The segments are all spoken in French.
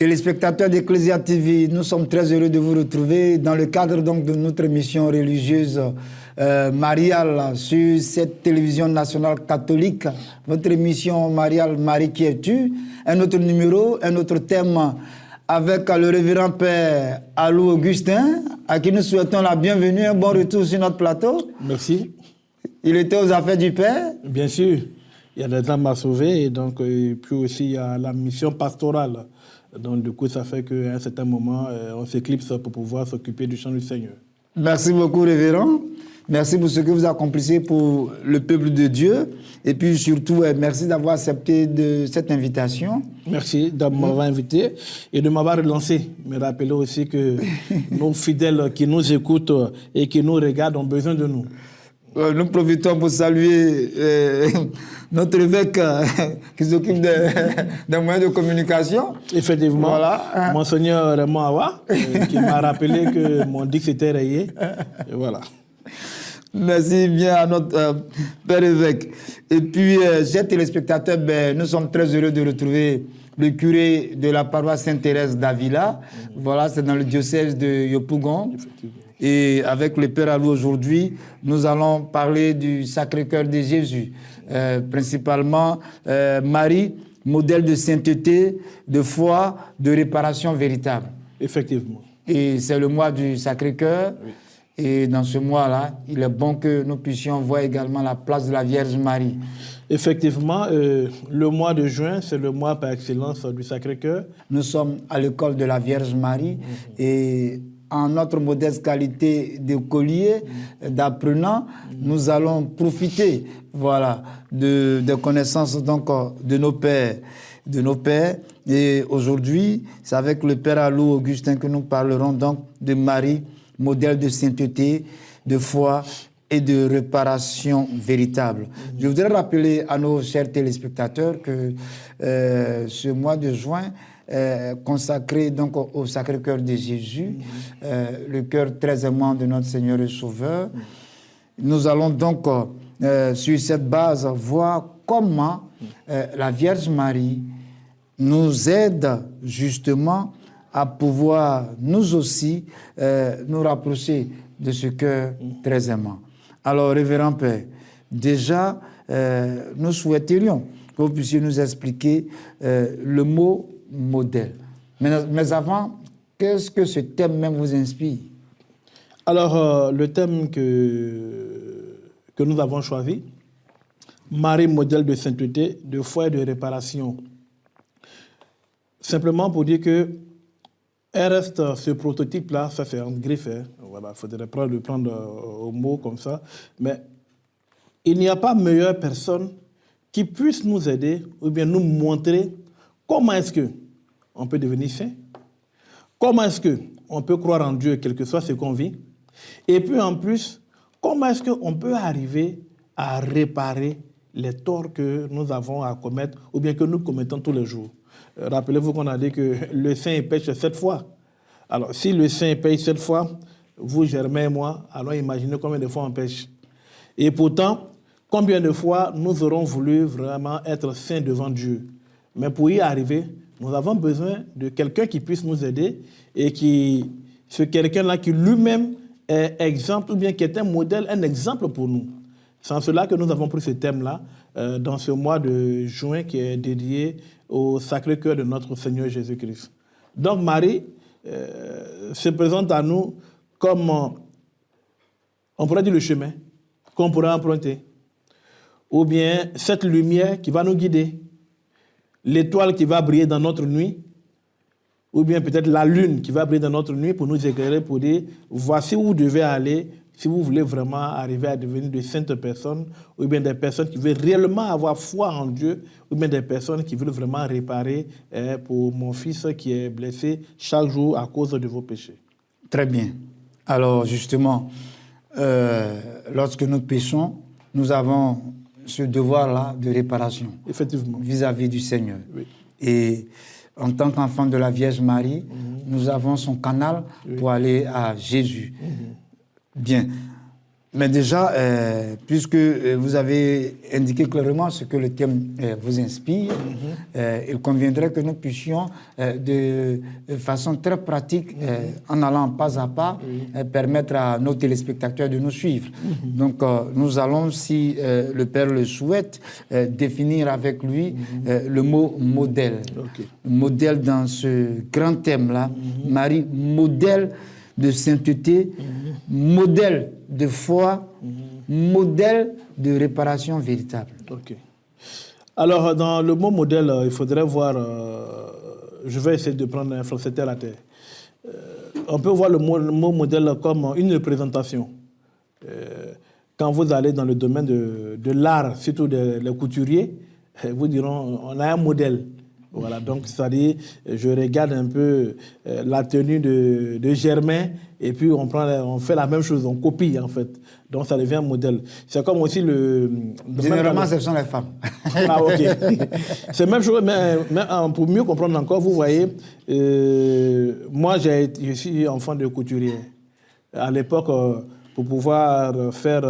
Téléspectateurs d'Ecclesia TV, nous sommes très heureux de vous retrouver dans le cadre donc de notre émission religieuse mariale sur cette télévision nationale catholique. Votre émission mariale Marie qui es-tu? Un autre numéro, un autre thème avec le révérend Père Alou Augustin, à qui nous souhaitons la bienvenue, un bon retour sur notre plateau. Merci. Il était aux affaires du Père. Bien sûr, il y a des âmes à sauver et donc et puis aussi il y a la mission pastorale. Donc, du coup, ça fait qu'à un certain moment, on s'éclipse pour pouvoir s'occuper du chant du Seigneur. Merci beaucoup, révérend. Merci pour ce que vous accomplissez pour le peuple de Dieu. Et puis, surtout, merci d'avoir accepté cette invitation. Merci de m'avoir invité et de m'avoir relancé. Me rappeler aussi que nos fidèles qui nous écoutent et qui nous regardent ont besoin de nous. Nous profitons pour saluer notre évêque qui s'occupe des moyens de communication. Effectivement, voilà. Monseigneur Raymond Awa, qui m'a rappelé que mon dix était rayé. Et voilà. Merci bien à notre Père évêque. Et puis, chers téléspectateurs, nous sommes très heureux de retrouver le curé de la paroisse Sainte-Thérèse d'Avila. Voilà, c'est dans le diocèse de Yopougon. Et avec le Père Alou aujourd'hui, nous allons parler du Sacré-Cœur de Jésus. Principalement, Marie, modèle de sainteté, de foi, de réparation véritable. Effectivement. Et c'est le mois du Sacré-Cœur. Oui. Et dans ce mois-là, il est bon que nous puissions voir également la place de la Vierge Marie. Effectivement, le mois de juin, c'est le mois par excellence du Sacré-Cœur. Nous sommes à l'école de la Vierge Marie et en notre modeste qualité d'écolier, d'apprenant, nous allons profiter voilà, des connaissances donc, de nos pères. Et aujourd'hui, c'est avec le Père Alou Augustin que nous parlerons donc de Marie, modèle de sainteté, de foi et de réparation véritable. Je voudrais rappeler à nos chers téléspectateurs que ce mois de juin, consacré donc au Sacré-Cœur de Jésus, le cœur très aimant de notre Seigneur et Sauveur. Nous allons donc, sur cette base, voir comment la Vierge Marie nous aide justement à pouvoir, nous aussi, nous rapprocher de ce cœur très aimant. Alors, révérend Père, déjà, nous souhaiterions que vous puissiez nous expliquer le mot modèle. Mais avant, qu'est-ce que ce thème même vous inspire? Alors, le thème que nous avons choisi, Marie, modèle de sainteté, de foi et de réparation. Simplement pour dire que elle reste ce prototype-là, ça c'est un griffe, hein. Voilà, il faudrait le prendre au mot comme ça. Mais il n'y a pas meilleure personne qui puisse nous aider ou bien nous montrer comment est-ce qu'on peut devenir saint, comment est-ce qu'on peut croire en Dieu, quel que soit ce qu'on vit, et puis en plus, comment est-ce qu'on peut arriver à réparer les torts que nous avons à commettre ou bien que nous commettons tous les jours. Rappelez-vous qu'on a dit que le saint pêche 7 fois. Alors, si le saint pêche 7 fois, vous, Germain et moi, alors imaginez combien de fois on pêche. Et pourtant, combien de fois nous aurons voulu vraiment être saints devant Dieu. Mais pour y arriver, nous avons besoin de quelqu'un qui puisse nous aider et ce quelqu'un-là qui lui-même est exemple, ou bien qui est un modèle, un exemple pour nous. C'est en cela que nous avons pris ce thème-là dans ce mois de juin qui est dédié au Sacré-Cœur de notre Seigneur Jésus-Christ. Donc Marie se présente à nous comme, on pourrait dire le chemin qu'on pourrait emprunter, ou bien cette lumière qui va nous guider, l'étoile qui va briller dans notre nuit, ou bien peut-être la lune qui va briller dans notre nuit pour nous éclairer, pour dire voici où vous devez aller si vous voulez vraiment arriver à devenir de saintes personnes, ou bien des personnes qui veulent réellement avoir foi en Dieu, ou bien des personnes qui veulent vraiment réparer pour mon fils qui est blessé chaque jour à cause de vos péchés. Très bien. Alors justement, lorsque nous péchons, nous avons ce devoir-là de réparation. Effectivement. Vis-à-vis du Seigneur. Oui. Et en tant qu'enfant de la Vierge Marie, nous avons son canal pour aller à Jésus. Bien. Mais déjà, puisque vous avez indiqué clairement ce que le thème vous inspire, il conviendrait que nous puissions, de façon très pratique, en allant pas à pas, permettre à nos téléspectateurs de nous suivre. Donc, nous allons, si le Père le souhaite, définir avec lui le mot modèle. Modèle dans ce grand thème-là. Marie, modèle de sainteté, modèle de foi, modèle de réparation véritable. Ok. Alors, dans le mot modèle, il faudrait voir, je vais essayer de prendre un français terre à terre. On peut voir le mot modèle comme une représentation. Quand vous allez dans le domaine de l'art, surtout les couturiers, vous diront, on a un modèle. Voilà, donc c'est-à-dire, je regarde un peu la tenue de Germain et puis on fait la même chose, on copie en fait. Donc ça devient un modèle. C'est comme aussi le... Généralement, ce sont les femmes. Ah, ok. C'est la même chose, mais pour mieux comprendre encore, vous voyez, moi je suis enfant de couturier. À l'époque, pour pouvoir faire...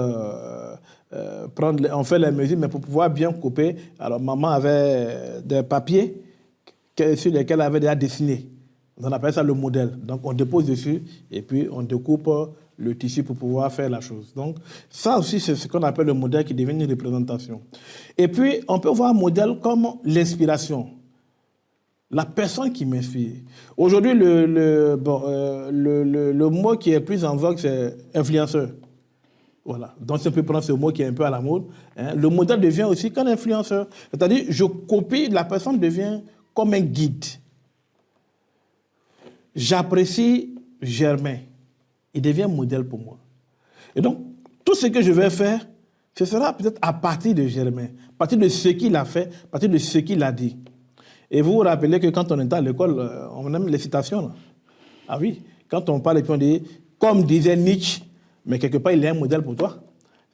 on fait les mesures, mais pour pouvoir bien couper, alors maman avait des papiers sur lesquels elle avait déjà dessiné. On appelle ça le modèle. Donc on dépose dessus et puis on découpe le tissu pour pouvoir faire la chose. Donc ça aussi, c'est ce qu'on appelle le modèle qui devient une représentation. Et puis on peut voir un modèle comme l'inspiration. La personne qui m'inspire. Aujourd'hui, le mot qui est plus en vogue, c'est influenceur. Voilà. Donc, si on peut prendre ce mot qui est un peu à la mode, hein, le modèle devient aussi qu'un influenceur. C'est-à-dire, je copie, la personne devient comme un guide. J'apprécie Germain. Il devient modèle pour moi. Et donc, tout ce que je vais faire, ce sera peut-être à partir de Germain, à partir de ce qu'il a fait, à partir de ce qu'il a dit. Et vous vous rappelez que quand on était à l'école, on aime les citations. Là. Ah oui, quand on parle et puis on dit, comme disait Nietzsche, mais quelque part, il est un modèle pour toi.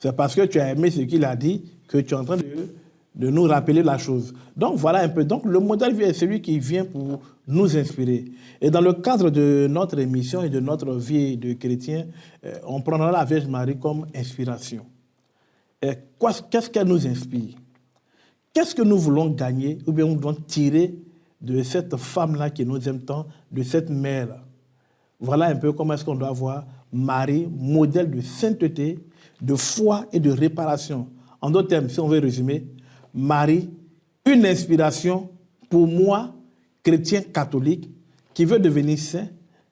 C'est parce que tu as aimé ce qu'il a dit que tu es en train de nous rappeler la chose. Donc, voilà un peu. Donc, le modèle est celui qui vient pour nous inspirer. Et dans le cadre de notre émission et de notre vie de chrétien, on prendra la Vierge Marie comme inspiration. Et qu'est-ce qu'elle nous inspire? Qu'est-ce que nous voulons gagner ou bien nous voulons tirer de cette femme-là qui nous aime tant, de cette mère-là? Voilà un peu comment est-ce qu'on doit voir Marie, modèle de sainteté, de foi et de réparation. En d'autres termes, si on veut résumer, Marie, une inspiration pour moi, chrétien catholique, qui veut devenir saint,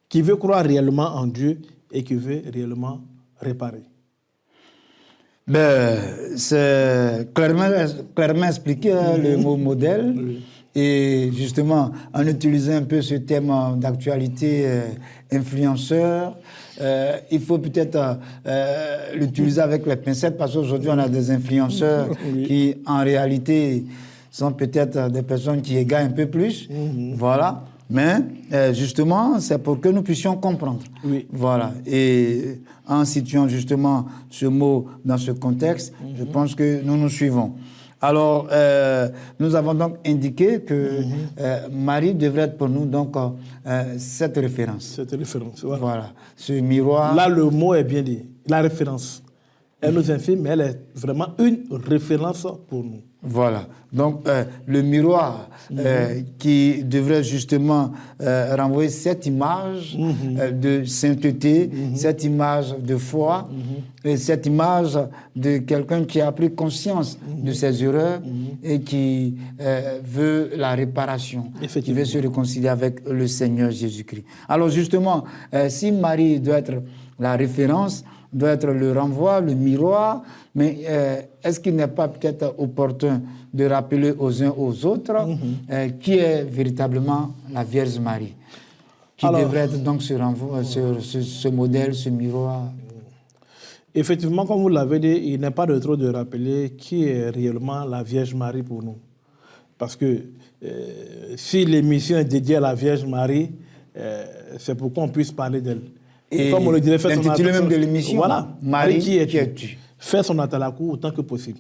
qui veut croire réellement en Dieu et qui veut réellement réparer. C'est clairement expliqué le mot modèle. Oui. Et justement, en utilisant un peu ce thème d'actualité influenceur, il faut peut-être l'utiliser avec les pincettes parce qu'aujourd'hui, on a des influenceurs qui, en réalité, sont peut-être des personnes qui égarent un peu plus. Voilà. Mais justement, c'est pour que nous puissions comprendre. Oui. Voilà. Et en situant justement ce mot dans ce contexte, je pense que nous nous suivons. Alors, nous avons donc indiqué que Marie devrait être pour nous donc cette référence. Cette référence, voilà. Voilà, ce miroir. Là, le mot est bien dit, la référence. Elle nous inspire, mais elle est vraiment une référence pour nous. Voilà, donc le miroir qui devrait justement renvoyer cette image de sainteté, cette image de foi, et cette image de quelqu'un qui a pris conscience de ses erreurs et qui veut la réparation, qui veut se réconcilier avec le Seigneur Jésus-Christ. Alors justement, si Marie doit être la référence, doit être le renvoi, le miroir, mais est-ce qu'il n'est pas peut-être opportun de rappeler aux uns aux autres qui est véritablement la Vierge Marie, qui devrait être donc ce renvoi, ce modèle, ce miroir? Effectivement, comme vous l'avez dit, il n'est pas de trop de rappeler qui est réellement la Vierge Marie pour nous. Parce que si l'émission est dédiée à la Vierge Marie, c'est pour qu'on puisse parler d'elle. Et comme on le dirait, l'intitulé même de l'émission, voilà, Marie, qui es-tu? Faire son atalakou autant que possible.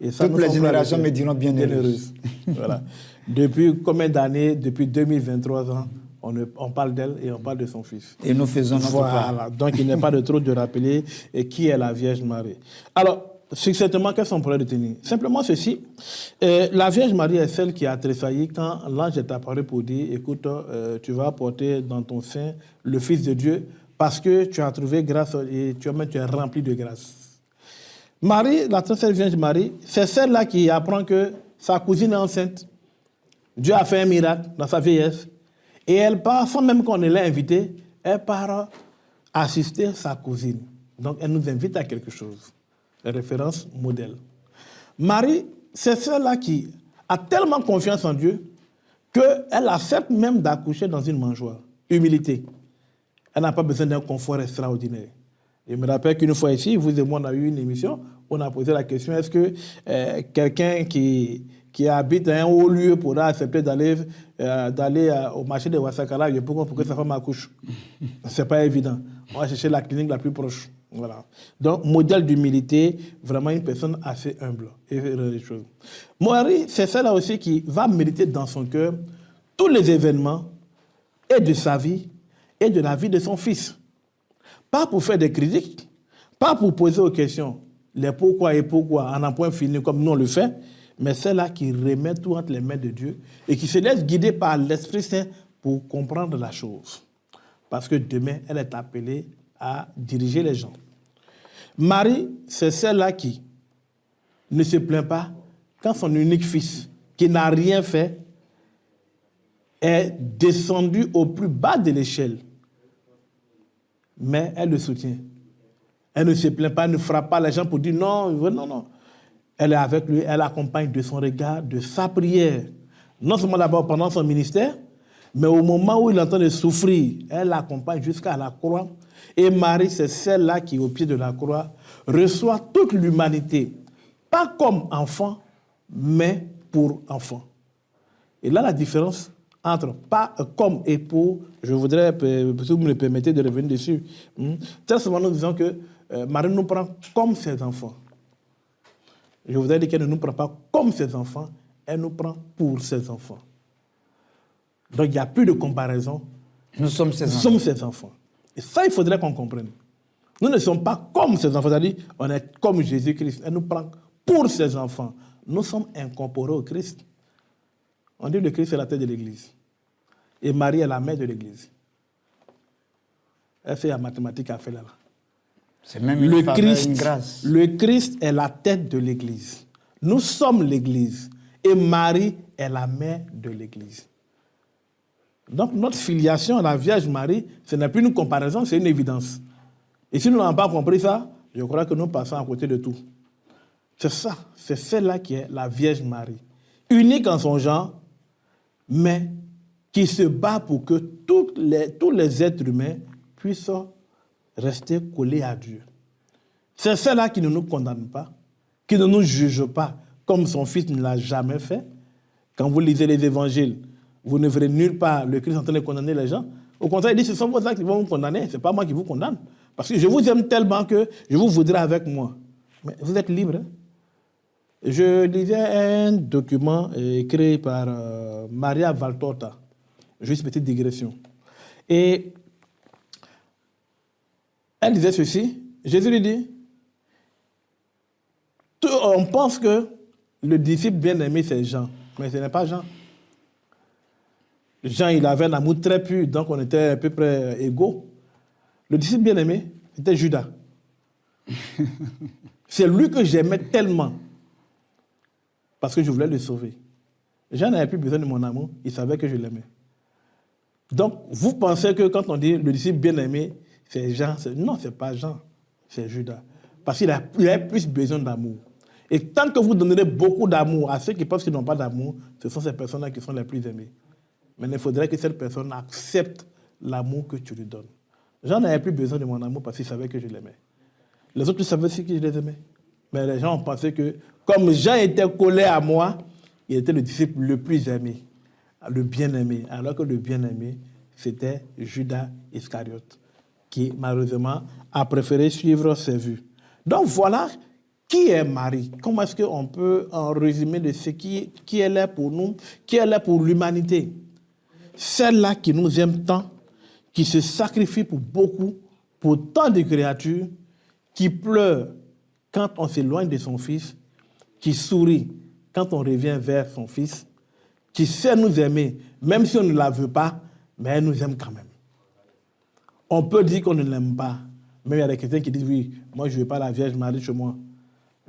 Et ça, toutes les générations me diront bien heureuses. Voilà. Depuis combien d'années? Depuis 2023 ans, on parle d'elle et on parle de son fils. Et nous faisons notre part. Voilà. Donc, il n'est pas de trop de rappeler qui est la Vierge Marie. Alors, succinctement, qu'est-ce qu'on pourrait retenir? Simplement ceci. La Vierge Marie est celle qui a tressailli quand l'ange est apparu pour dire, écoute, tu vas porter dans ton sein le Fils de Dieu parce que tu as trouvé grâce et tu es rempli de grâce. Marie, la très sainte Vierge Marie, c'est celle-là qui apprend que sa cousine est enceinte. Dieu a fait un miracle dans sa vieillesse. Et elle part, sans même qu'on ne l'ait invitée, elle part assister sa cousine. Donc, elle nous invite à quelque chose. Référence modèle. Marie, c'est celle-là qui a tellement confiance en Dieu qu'elle accepte même d'accoucher dans une mangeoire. Humilité. Elle n'a pas besoin d'un confort extraordinaire. Je me rappelle qu'une fois ici, vous et moi, on a eu une émission, on a posé la question, est-ce que quelqu'un qui habite à un haut lieu pourra accepter d'aller au marché de Wasakala pour que sa femme accouche? Ce n'est pas évident. On va chercher la clinique la plus proche. Voilà. Donc, modèle d'humilité, vraiment une personne assez humble. Marie, c'est celle-là aussi qui va méditer dans son cœur tous les événements et de sa vie et de la vie de son fils. Pas pour faire des critiques, pas pour poser aux questions les pourquoi et pourquoi en un point fini comme nous on le fait, mais celle-là qui remet tout entre les mains de Dieu et qui se laisse guider par l'Esprit Saint pour comprendre la chose. Parce que demain, elle est appelée à diriger les gens. Marie, c'est celle-là qui ne se plaint pas quand son unique fils, qui n'a rien fait, est descendu au plus bas de l'échelle. Mais elle le soutient. Elle ne se plaint pas, elle ne frappe pas les gens pour dire non, non, non. Elle est avec lui, elle l'accompagne de son regard, de sa prière. Non seulement d'abord pendant son ministère, mais au moment où il est en train de souffrir, elle l'accompagne jusqu'à la croix. Et Marie, c'est celle-là qui, au pied de la croix, reçoit toute l'humanité. Pas comme enfant, mais pour enfant. Et là, la différence entre pas comme époux, je voudrais, si vous me le permettez, de revenir dessus. Très souvent, nous disons que Marie nous prend comme ses enfants. Je voudrais dire qu'elle ne nous prend pas comme ses enfants, elle nous prend pour ses enfants. Donc, il n'y a plus de comparaison. Nous sommes ses enfants. Nous sommes ses enfants. Et ça, il faudrait qu'on comprenne. Nous ne sommes pas comme ses enfants, c'est-à-dire on est comme Jésus-Christ. Elle nous prend pour ses enfants. Nous sommes incorporés au Christ. On dit que le Christ est la tête de l'Église. Et Marie est la mère de l'Église. Elle fait la mathématique, elle fait là. C'est même une grâce. Le Christ est la tête de l'Église. Nous sommes l'Église. Et Marie est la mère de l'Église. Donc notre filiation à la Vierge Marie, ce n'est plus une comparaison, c'est une évidence. Et si nous n'avons pas compris ça, je crois que nous passons à côté de tout. C'est ça, c'est celle-là qui est la Vierge Marie. Unique en son genre, mais qui se bat pour que tous les êtres humains puissent rester collés à Dieu. C'est celle-là qui ne nous condamne pas, qui ne nous juge pas, comme son Fils ne l'a jamais fait. Quand vous lisez les évangiles, vous ne verrez nulle part le Christ en train de condamner les gens. Au contraire, il dit, ce sont vos actes qui vont vous condamner, ce n'est pas moi qui vous condamne. Parce que je vous aime tellement que je vous voudrais avec moi. Mais vous êtes libre. Hein? Je lisais un document écrit par Maria Valtorta. Juste une petite digression. Et elle disait ceci. Jésus lui dit, on pense que le disciple bien-aimé, c'est Jean. Mais ce n'est pas Jean. Jean, il avait un amour très pur, donc on était à peu près égaux. Le disciple bien-aimé, c'était Judas. C'est lui que j'aimais tellement, parce que je voulais le sauver. Jean n'avait plus besoin de mon amour, il savait que je l'aimais. Donc, vous pensez que quand on dit le disciple bien-aimé, c'est Jean, non, ce n'est pas Jean, c'est Judas. Parce qu'il avait plus besoin d'amour. Et tant que vous donnerez beaucoup d'amour à ceux qui pensent qu'ils n'ont pas d'amour, ce sont ces personnes-là qui sont les plus aimées. Mais il faudrait que cette personne accepte l'amour que tu lui donnes. Jean n'avait plus besoin de mon amour parce qu'il savait que je l'aimais. Les autres savaient aussi que je les aimais. Mais les gens ont pensé que, comme Jean était collé à moi, il était le disciple le plus aimé, le bien-aimé. Alors que le bien-aimé, c'était Judas Iscariote, qui malheureusement a préféré suivre ses vues. Donc voilà qui est Marie. Comment est-ce qu'on peut en résumer de ce qui elle est pour nous, qui elle est pour l'humanité. celle-là qui nous aime tant, qui se sacrifie pour beaucoup, pour tant de créatures, qui pleure quand on s'éloigne de son Fils, qui sourit quand on revient vers son Fils, qui sait nous aimer, même si on ne la veut pas, mais elle nous aime quand même. On peut dire qu'on ne l'aime pas, mais il y a des chrétiens qui disent, oui, moi je ne veux pas la Vierge Marie chez moi.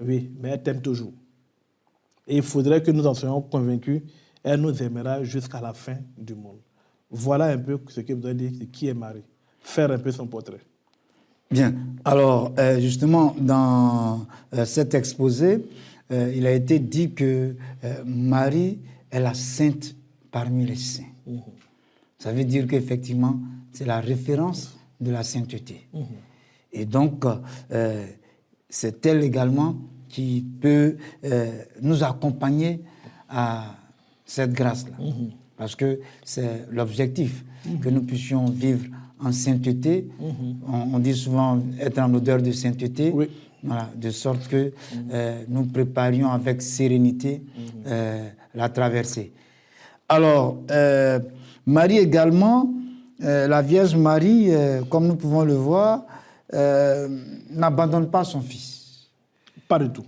Oui, mais elle t'aime toujours. Et il faudrait que nous en soyons convaincus, elle nous aimera jusqu'à la fin du monde. Voilà un peu ce que vous avez dit, qui est Marie. Faire un peu son portrait. Bien. Alors, justement, dans cet exposé, il a été dit que Marie est la sainte parmi les saints. Ça veut dire qu'effectivement, c'est la référence de la sainteté. Et donc, c'est elle également qui peut nous accompagner à cette grâce-là. Parce que c'est l'objectif, que nous puissions vivre en sainteté. On dit souvent être en odeur de sainteté, oui. Voilà, de sorte que nous préparions avec sérénité la traversée. Alors, Marie également, la Vierge Marie, comme nous pouvons le voir, n'abandonne pas son Fils. Pas du tout.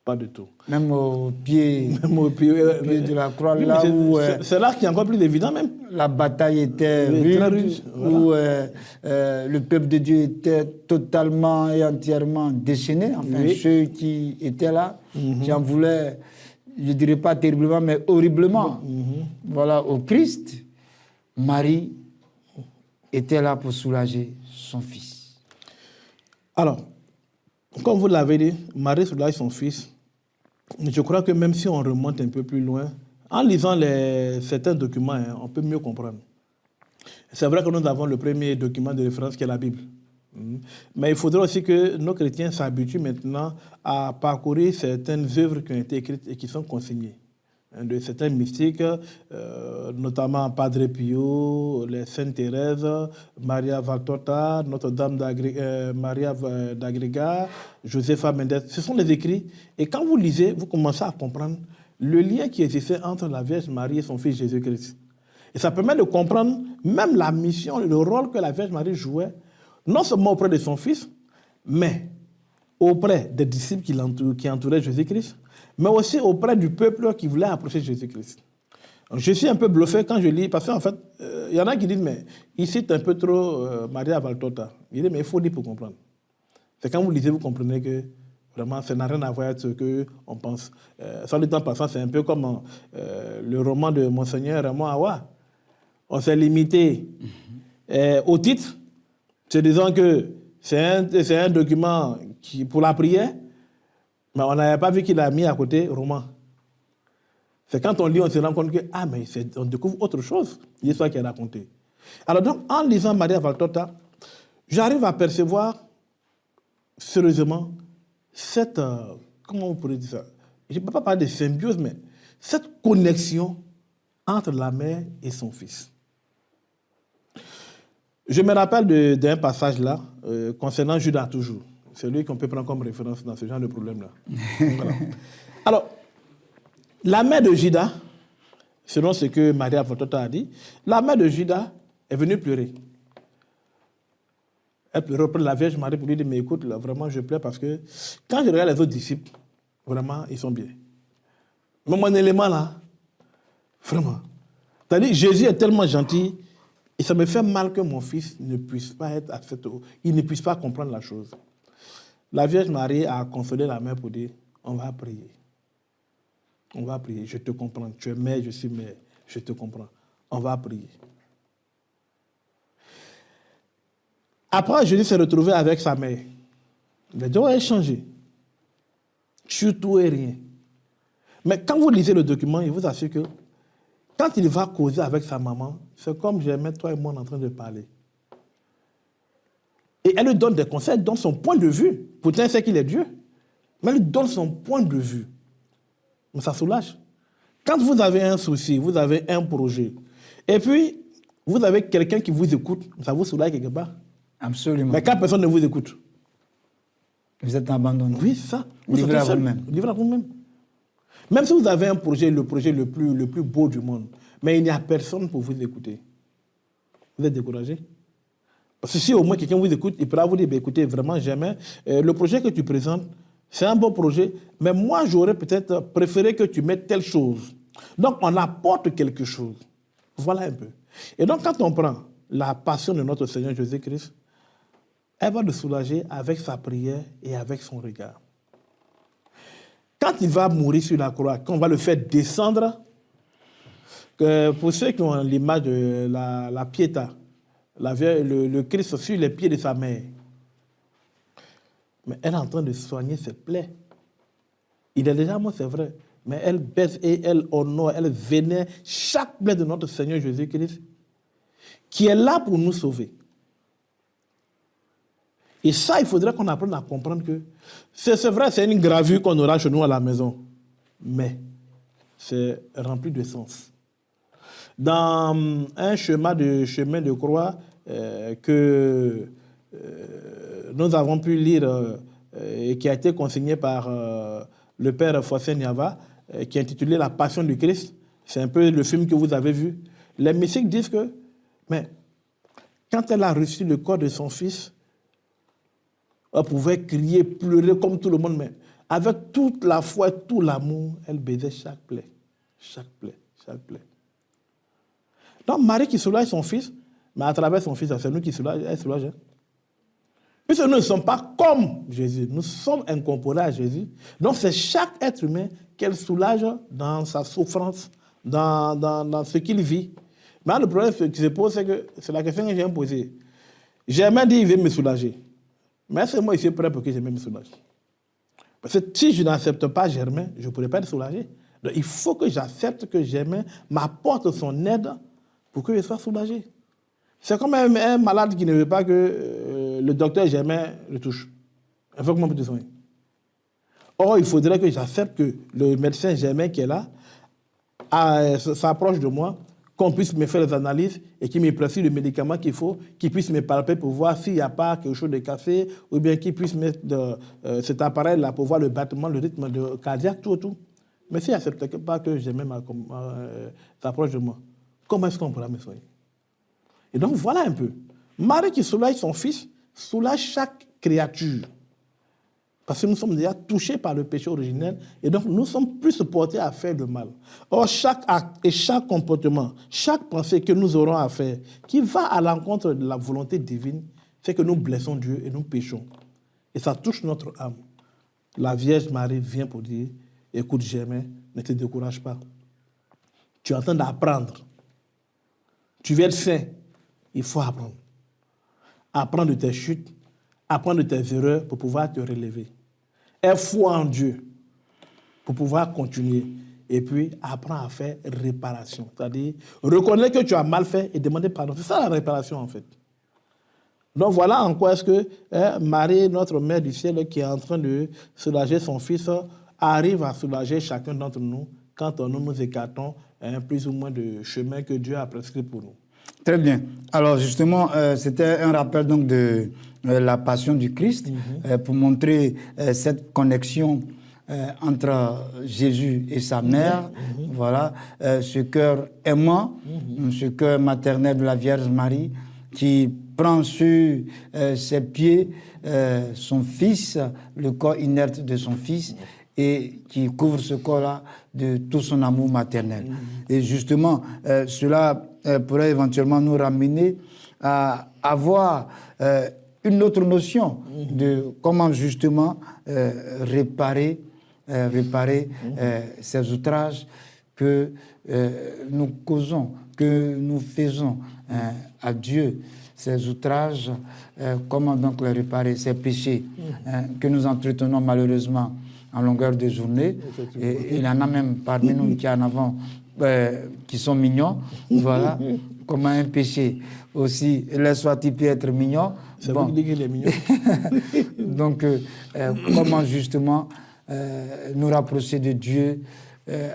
Pas du tout. Même au pied, Même au pied, de la croix, oui, là où c'est là qui est encore plus évident même. la bataille était Oui, très rude, rude, voilà. où le peuple de Dieu était totalement et entièrement déchaîné. Enfin, Oui. ceux qui étaient là, qui en voulaient, je ne dirais pas terriblement, mais horriblement, voilà, au Christ, Marie était là pour soulager son Fils. Alors, comme vous l'avez dit, Marie soulage son Fils. Je crois que même si on remonte un peu plus loin, en lisant certains documents, on peut mieux comprendre. C'est vrai que nous avons le premier document de référence qui est la Bible. Mais il faudrait aussi que nos chrétiens s'habituent maintenant à parcourir certaines œuvres qui ont été écrites et qui sont consignées. De certains mystiques, notamment Padre Pio, les Sainte Thérèse, Maria Valtorta, Notre-Dame Maria d'Agrega, Josefa Mendes. Ce sont des écrits. Et quand vous lisez, vous commencez à comprendre le lien qui existait entre la Vierge Marie et son Fils Jésus-Christ. Et ça permet de comprendre même la mission, le rôle que la Vierge Marie jouait, non seulement auprès de son Fils, mais auprès des disciples qui entouraient Jésus-Christ, mais aussi auprès du peuple qui voulait approcher Jésus-Christ. Je suis un peu bluffé quand je lis, parce qu'en fait, il y en a qui disent, mais il cite un peu trop Maria Valtorta. Il dit, mais il faut lire pour comprendre. C'est quand vous lisez, vous comprenez que vraiment, ça n'a rien à voir avec ce qu'on pense. Sans le temps passant, c'est un peu comme le roman de Monseigneur Raymond Awa. On s'est limité au titre, se disant que c'est un document pour la prière, mais on n'avait pas vu qu'il a mis à côté roman. C'est quand on lit, on se rend compte que, mais on découvre autre chose, l'histoire qui est racontée. Alors donc, en lisant Maria Valtorta, j'arrive à percevoir sérieusement cette, comment on pourrait dire ça, je ne peux pas parler de symbiose, mais cette connexion entre la mère et son fils. Je me rappelle d'un passage là, concernant Judas toujours. C'est lui qu'on peut prendre comme référence dans ce genre de problème-là. Voilà. Alors, la mère de Judas, selon ce que Maria Valtorta a dit, la mère de Judas est venue pleurer. Elle pleurait auprès de la Vierge Marie pour lui dire, mais écoute, là, vraiment, je pleure parce que quand je regarde les autres disciples, vraiment, ils sont bien. Mais mon élément là, vraiment. C'est-à-dire, Jésus est tellement gentil, et ça me fait mal que mon fils ne puisse pas être à cette eau, il ne puisse pas comprendre la chose. La Vierge Marie a consolé la mère pour dire, on va prier. On va prier, je te comprends. Tu es mère, je suis mère, je te comprends. On va prier. Après, Jésus s'est retrouvé avec sa mère. Les deux ont échangé. Sur tout et rien. Mais quand vous lisez le document, il vous assure que quand il va causer avec sa maman, c'est comme j'aimais toi et moi en train de parler. Et elle lui donne des conseils, elle donne son point de vue. Pourtant, elle sait qu'il est Dieu. Mais elle lui donne son point de vue. Mais ça soulage. Quand vous avez un souci, vous avez un projet, et puis vous avez quelqu'un qui vous écoute, ça vous soulage quelque part. Absolument. Mais quand personne ne vous écoute, vous êtes abandonné. oui, c'est ça. Livré à vous-même. Livré à vous-même. Même si vous avez un projet, le projet le plus beau du monde, mais il n'y a personne pour vous écouter, vous êtes découragé. Parce que si au moins quelqu'un vous écoute, il pourra vous dire, écoutez, vraiment jamais, le projet que tu présentes, c'est un bon projet, mais moi j'aurais peut-être préféré que tu mettes telle chose. Donc on apporte quelque chose. Voilà un peu. Et donc quand on prend la passion de notre Seigneur Jésus-Christ, elle va nous soulager avec sa prière et avec son regard. Quand il va mourir sur la croix, quand on va le faire descendre, pour ceux qui ont l'image de la Pietà, le Christ sur les pieds de sa mère, mais elle est en train de soigner ses plaies. Il est déjà mort, c'est vrai, mais elle baisse et elle honore, elle vénère chaque plaie de notre Seigneur Jésus-Christ, qui est là pour nous sauver. Et ça, il faudrait qu'on apprenne à comprendre que c'est vrai, c'est une gravure qu'on aura chez nous à la maison, mais c'est rempli de sens. Dans un chemin de croix que nous avons pu lire et qui a été consigné par le père Fossé Niava, qui est intitulé La Passion du Christ, c'est un peu le film que vous avez vu. Les mystiques disent que, mais quand elle a reçu le corps de son fils, elle pouvait crier, pleurer comme tout le monde, mais avec toute la foi et tout l'amour, elle baisait chaque plaie, chaque plaie, chaque plaie. Donc Marie qui soulage son fils, mais à travers son fils, c'est nous qui soulage, elle soulage. Puisque nous ne sommes pas comme Jésus, nous sommes incorporés à Jésus. Donc c'est chaque être humain qu'elle soulage dans sa souffrance, dans ce qu'il vit. Mais le problème qui se pose, c'est que c'est la question que j'ai posée. Germain dit, il veut me soulager. Mais est-ce que moi, je suis prêt pour que Germain me soulage? Parce que si je n'accepte pas Germain, je ne pourrai pas être soulagé. Donc il faut que j'accepte que Germain m'apporte son aide pour que je sois soulagé. C'est comme un malade qui ne veut pas que le docteur Germain le touche. Il faut que moi je puisse soigner. Or, il faudrait que j'accepte que le médecin Germain qui est là s'approche de moi, qu'on puisse me faire les analyses et qu'il me prescrit le médicament qu'il faut, qu'il puisse me palper pour voir s'il n'y a pas quelque chose de cassé, ou bien qu'il puisse mettre cet appareil-là pour voir le battement, le rythme cardiaque, tout. Mais s'il n'accepte pas que Germain s'approche de moi, comment est-ce qu'on pourra me soigner? Et donc voilà un peu. Marie qui soulage son fils, soulage chaque créature. Parce que nous sommes déjà touchés par le péché originel et donc nous sommes plus portés à faire le mal. Or, chaque acte et chaque comportement, chaque pensée que nous aurons à faire, qui va à l'encontre de la volonté divine, fait que nous blessons Dieu et nous péchons. Et ça touche notre âme. La Vierge Marie vient pour dire, écoute Germain, ne te décourage pas. Tu es en train d'apprendre. Tu veux être saint. Il faut apprendre. Apprendre de tes chutes, apprendre de tes erreurs pour pouvoir te relever. Aie foi en Dieu pour pouvoir continuer. Et puis, apprends à faire réparation. C'est-à-dire, reconnaître que tu as mal fait et demander pardon. C'est ça la réparation, en fait. Donc, voilà en quoi est-ce que Marie, notre Mère du ciel, qui est en train de soulager son fils, arrive à soulager chacun d'entre nous quand nous nous écartons plus ou moins de chemin que Dieu a prescrit pour nous. Très bien. Alors justement, c'était un rappel donc de la passion du Christ pour montrer cette connexion entre Jésus et sa mère. Voilà, ce cœur aimant, ce cœur maternel de la Vierge Marie qui prend sur ses pieds son fils, le corps inerte de son fils, et qui couvre ce corps-là de tout son amour maternel. Et justement, cela pourrait éventuellement nous ramener à avoir une autre notion de comment justement réparer ces outrages que nous causons, que nous faisons à Dieu, ces outrages, comment donc les réparer, ces péchés que nous entretenons malheureusement en longueur de journée. Et il y en a même parmi nous qui en avons qui sont mignons. Voilà, comme un péché aussi. Laisse-toi-tu être mignon. C'est bon. Vous qui dites qu'il est mignon. Donc, comment justement nous rapprocher de Dieu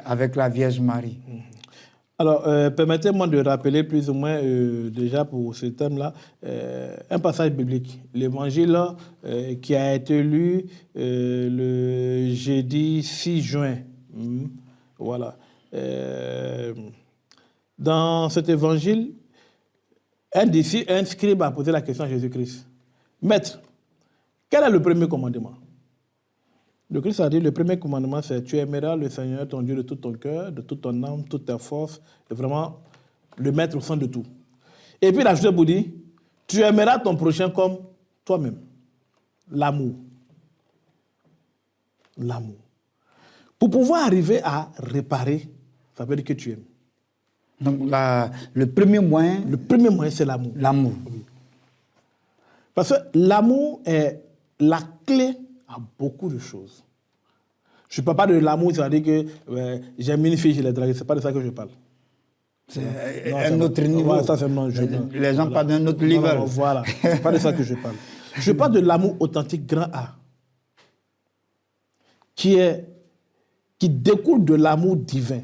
avec la Vierge Marie. Alors, permettez-moi de rappeler plus ou moins, déjà pour ce thème-là, un passage biblique. L'évangile qui a été lu le jeudi 6 juin Voilà. Dans cet évangile, un scribe a posé la question à Jésus-Christ. Maître, quel est le premier commandement? Le Christ a dit, le premier commandement, c'est tu aimeras le Seigneur, ton Dieu, de tout ton cœur, de toute ton âme, toute ta force, et vraiment le mettre au centre de tout. Et puis, il a ajouté pour dire, tu aimeras ton prochain comme toi-même. L'amour. L'amour. Pour pouvoir arriver à réparer, ça veut dire que tu aimes. Donc, le premier moyen... Le premier moyen, c'est l'amour. L'amour. Oui. Parce que l'amour est la clé à beaucoup de choses. Je ne parle pas de l'amour, c'est-à-dire que j'aime une fille, je l'ai draguée. Ce n'est pas de ça que je parle. C'est un autre niveau. Ouais, ça, les gens parlent d'un autre niveau. Voilà, ce n'est pas de ça que je parle. Je parle de l'amour authentique, grand A, qui découle de l'amour divin.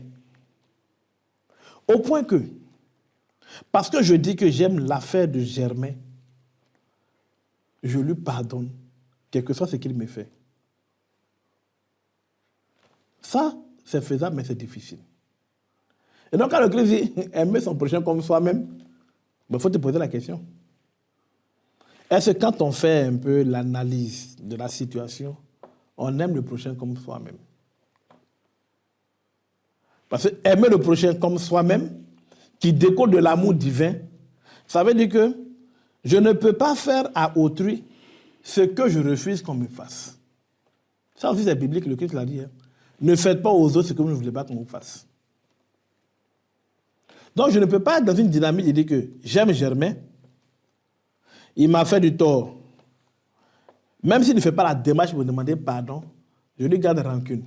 Au point que, parce que je dis que j'aime l'affaire de Germain, je lui pardonne, quel que soit ce qu'il me fait. Ça, c'est faisable, mais c'est difficile. Et donc, quand le Christ dit aimer son prochain comme soi-même, il faut te poser la question. Est-ce que quand on fait un peu l'analyse de la situation, on aime le prochain comme soi-même? Parce que aimer le prochain comme soi-même, qui découle de l'amour divin, ça veut dire que je ne peux pas faire à autrui ce que je refuse qu'on me fasse. Ça aussi, c'est biblique, le Christ l'a dit. Hein. Ne faites pas aux autres ce que vous ne voulez pas qu'on vous fasse. Donc, je ne peux pas être dans une dynamique de dire que j'aime Germain, il m'a fait du tort. Même s'il ne fait pas la démarche pour me demander pardon, je lui garde rancune.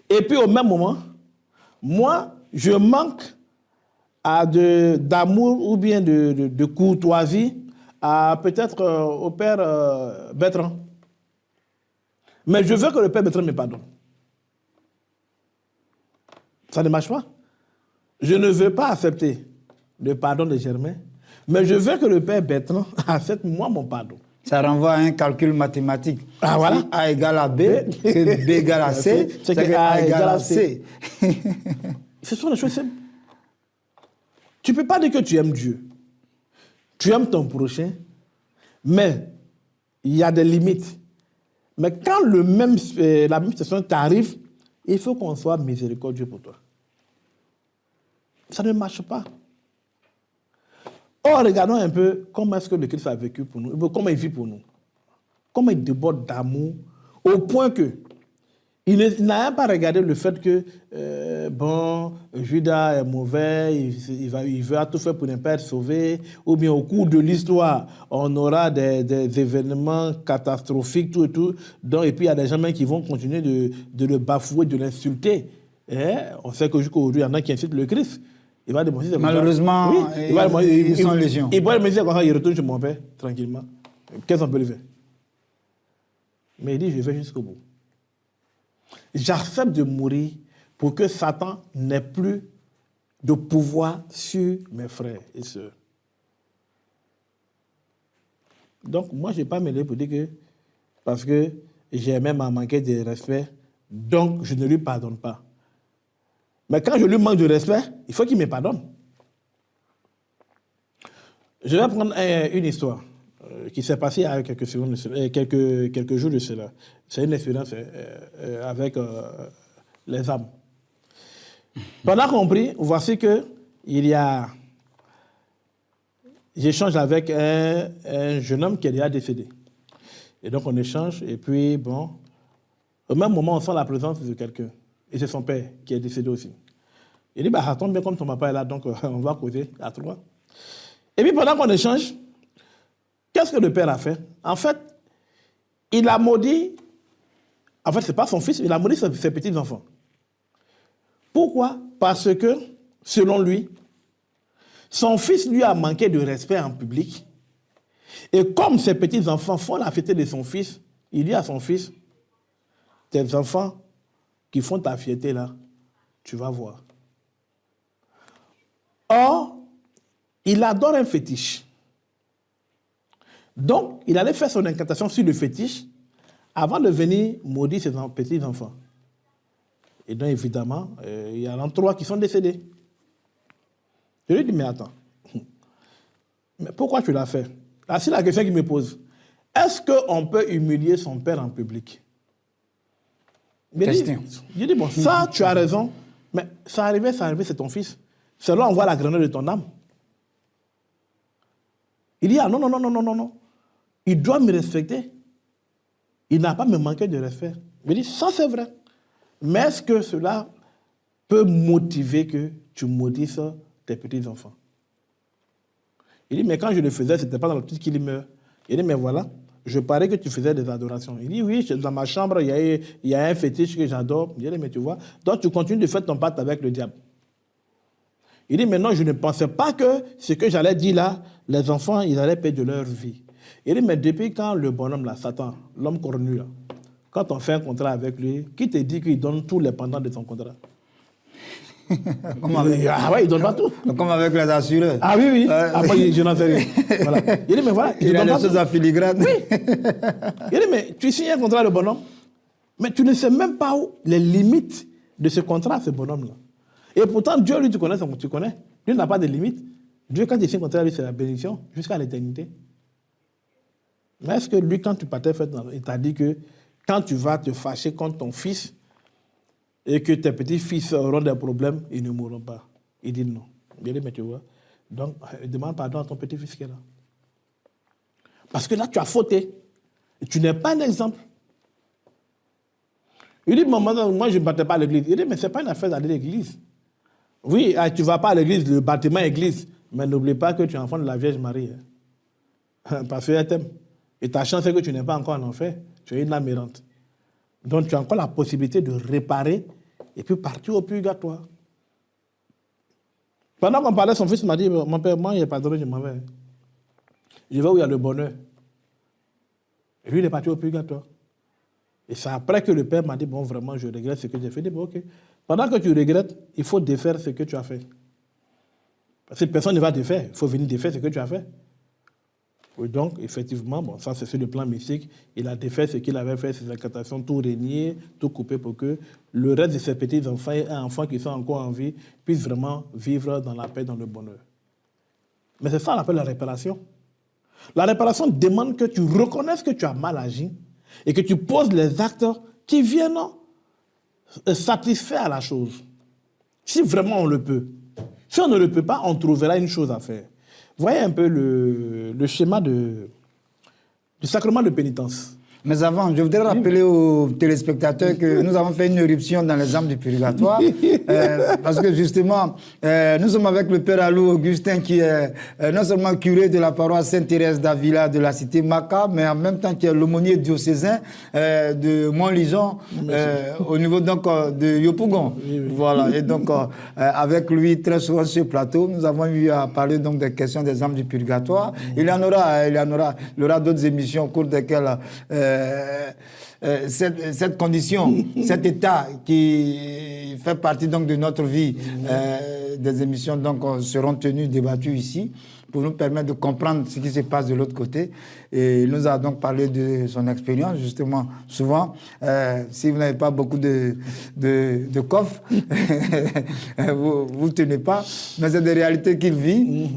Et puis, au même moment, moi, je manque d'amour ou bien de courtoisie à peut-être au père Bertrand. Mais je veux que le père Bertrand me pardonne. Ça ne marche pas. Je ne veux pas accepter le pardon de Germain, mais je veux que le père Bertrand accepte moi mon pardon. Ça renvoie à un calcul mathématique. Ah, voilà. Si A égale à B, que B égale à C, c'est que A égale à C. Ce sont des choses simples. Tu ne peux pas dire que tu aimes Dieu. Tu aimes ton prochain, mais il y a des limites. Mais quand la même situation t'arrive, il faut qu'on soit miséricordieux pour toi. Ça ne marche pas. Or, regardons un peu comment est-ce que le Christ a vécu pour nous, comment il vit pour nous. Comment il déborde d'amour, au point que il n'a même pas regardé le fait que, Judas est mauvais, il veut tout faire pour ne pas être sauvé, ou bien au cours de l'histoire, on aura des événements catastrophiques, tout et tout, et puis il y a des gens même qui vont continuer de le bafouer, de l'insulter. Et on sait que jusqu'aujourd'hui, il y en a qui incitent le Christ. Il va demander, malheureusement, oui, ils sont légion. Il va demander quand il retourne chez mon père, tranquillement. Qu'est-ce qu'on peut lui faire? Mais il dit, je vais jusqu'au bout. J'accepte de mourir pour que Satan n'ait plus de pouvoir sur mes frères et sœurs. Donc, moi, je n'ai pas mêlé pour dire que, parce que j'ai même manqué de respect, donc je ne lui pardonne pas. Mais quand je lui manque de respect, il faut qu'il me pardonne. Je vais prendre une histoire qui s'est passée il y a quelques jours de cela. C'est une expérience avec les âmes. Pendant qu'on prie, voici que j'échange avec un jeune homme qui est déjà décédé. Et donc on échange, et puis bon, au même moment, on sent la présence de quelqu'un. Et c'est son père qui est décédé aussi. Il dit, ça tombe bien comme ton papa est là, donc on va causer à trois. Et puis pendant qu'on échange, qu'est-ce que le père a fait? En fait, il a maudit, en fait, ce n'est pas son fils, il a maudit ses petits-enfants. Pourquoi? Parce que, selon lui, son fils lui a manqué de respect en public. Et comme ses petits-enfants font la fierté de son fils, il dit à son fils, tes enfants qui font ta fierté là, tu vas voir. Or, il adore un fétiche. Donc, il allait faire son incantation sur le fétiche avant de venir maudire ses petits-enfants. Et donc, évidemment, il y en a 3 qui sont décédés. Je lui dis, mais attends, mais pourquoi tu l'as fait? Là, c'est la question qu'il me pose. Est-ce qu'on peut humilier son père en public? Question. Je dis, bon, ça, tu as raison, mais ça arrivait, c'est ton fils. C'est là on voit la grandeur de ton âme. Il dit, ah non, non, non, non, non, non, non. Il doit me respecter. Il n'a pas me manqué de respect. Je dis, ça c'est vrai. Mais est-ce que cela peut motiver que tu maudisses tes petits-enfants? Il dit, mais quand je le faisais, ce n'était pas dans le petit qu'il meurt. Il dit, mais voilà, je parie que tu faisais des adorations. Il dit, oui, dans ma chambre, il y a un fétiche que j'adore. Il dit, mais tu vois, donc tu continues de faire ton pacte avec le diable. Il dit, mais non, je ne pensais pas que ce que j'allais dire là, les enfants, ils allaient perdre leur vie. Il dit, mais depuis quand le bonhomme là, Satan, l'homme cornu là, quand on fait un contrat avec lui, qui te dit qu'il donne tous les pendants de son contrat? Ah ouais, il donne pas tout. Comme avec les assureurs. Ah oui, oui. Ah, moi, je n'en sais rien. Voilà. Il dit, mais voilà. Il a des choses à filigrane. Oui. Il dit, mais tu signes un contrat avec le bonhomme, mais tu ne sais même pas où les limites de ce contrat, ce bonhomme-là. Et pourtant, Dieu, lui, tu connais. Dieu n'a pas de limites. Dieu, quand il signe un contrat, lui, c'est la bénédiction jusqu'à l'éternité. Mais est-ce que lui, quand tu partais, il t'a dit que quand tu vas te fâcher contre ton fils et que tes petits-fils auront des problèmes, ils ne mourront pas? Il dit non. Il dit, mais tu vois, donc demande pardon à ton petit-fils qui est là. Parce que là, tu as fauté. Et tu n'es pas un exemple. Il dit, maman, moi, je ne battais pas à l'église. Il dit, mais ce n'est pas une affaire d'aller à l'église. Oui, tu ne vas pas à l'église, le bâtiment église, mais n'oublie pas que tu es enfant de la Vierge Marie. Hein. Parce qu'elle t'aime. Et ta chance, c'est que tu n'es pas encore en enfer. Tu es une âme errante. Donc, tu as encore la possibilité de réparer et puis partir au purgatoire. Pendant qu'on parlait, son fils m'a dit, mon père, moi, il n'y a pas de je m'en vais. Je vais où il y a le bonheur. Et lui, il est parti au purgatoire. Et c'est après que le père m'a dit, bon, vraiment, je regrette ce que j'ai fait. Il dit, bon, ok. Pendant que tu regrettes, il faut défaire ce que tu as fait. Parce que personne ne va défaire. Il faut venir défaire ce que tu as fait. Et donc, effectivement, bon, ça c'est sur le plan mystique, il a défait ce qu'il avait fait, ses incantations, tout régner, tout couper pour que le reste de ses petits-enfants et enfants qui sont encore en vie puissent vraiment vivre dans la paix, dans le bonheur. Mais c'est ça qu'on appelle la réparation. La réparation demande que tu reconnaisses que tu as mal agi et que tu poses les actes qui viennent satisfaire la chose. Si vraiment on le peut. Si on ne le peut pas, on trouvera une chose à faire. Voyez un peu le schéma du sacrement de pénitence. Mais avant, je voudrais rappeler aux téléspectateurs que nous avons fait une éruption dans les âmes du purgatoire. Parce que justement, nous sommes avec le père Alou Augustin qui est non seulement curé de la paroisse Sainte-Thérèse d'Avila de la cité Maca, mais en même temps qui est l'aumônier diocésain de Montlison au niveau donc de Yopougon. Oui, oui. Voilà. Et donc, avec lui, très souvent sur ce plateau, nous avons eu à parler donc des questions des âmes du purgatoire. Il y aura d'autres émissions au cours desquelles cette condition, cet état qui fait partie donc de notre vie, des émissions donc seront tenues, débattues ici pour nous permettre de comprendre ce qui se passe de l'autre côté. Et il nous a donc parlé de son expérience, justement, souvent, si vous n'avez pas beaucoup de coffres, vous ne tenez pas, mais c'est des réalités qu'il vit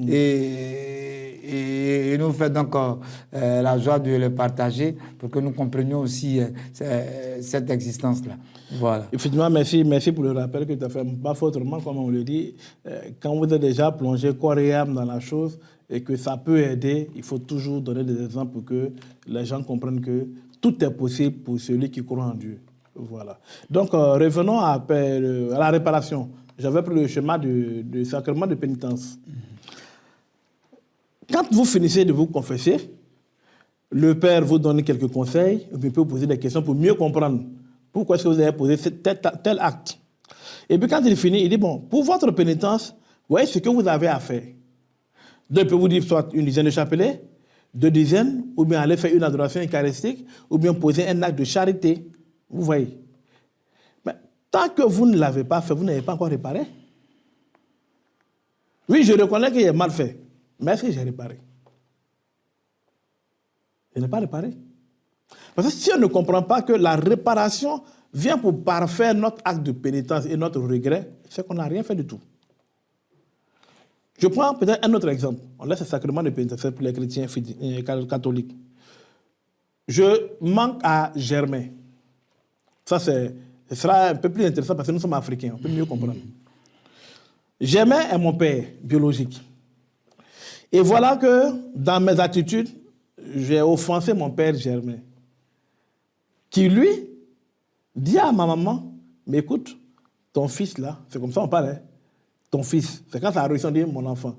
et nous fait donc la joie de le partager pour que nous comprenions aussi cette existence-là. Voilà. Effectivement, merci pour le rappel que tu as fait. Pas autrement, comme on le dit, quand vous êtes déjà plongé corps et âme dans la chose et que ça peut aider, il faut toujours donner des exemples pour que les gens comprennent que tout est possible pour celui qui croit en Dieu. Voilà. Donc, revenons à la réparation. J'avais pris le schéma du sacrement de pénitence. Quand vous finissez de vous confesser, le Père vous donne quelques conseils, il peut vous poser des questions pour mieux comprendre pourquoi est-ce que vous avez posé tel acte. Et puis quand il finit, il dit, bon, pour votre pénitence, voyez ce que vous avez à faire. Donc il peut vous dire soit une dizaine de chapelets, 2 dizaines, ou bien aller faire une adoration eucharistique, ou bien poser un acte de charité. Vous voyez. Mais tant que vous ne l'avez pas fait, vous n'avez pas encore réparé. Oui, je reconnais qu'il est mal fait. Mais est-ce que j'ai réparé? Je n'ai pas réparé. Parce que si on ne comprend pas que la réparation vient pour parfaire notre acte de pénitence et notre regret, c'est qu'on n'a rien fait du tout. Je prends peut-être un autre exemple. On laisse le sacrement de pénitence pour les chrétiens catholiques. Je manque à Germain. Ça, ce sera un peu plus intéressant parce que nous sommes africains, on peut mieux comprendre. Germain est mon père biologique. Et voilà que dans mes attitudes, j'ai offensé mon père Germain, qui lui dit à ma maman, mais écoute, ton fils là, c'est comme ça on parle, hein, ton fils, c'est quand ça a réussi, on dit mon enfant.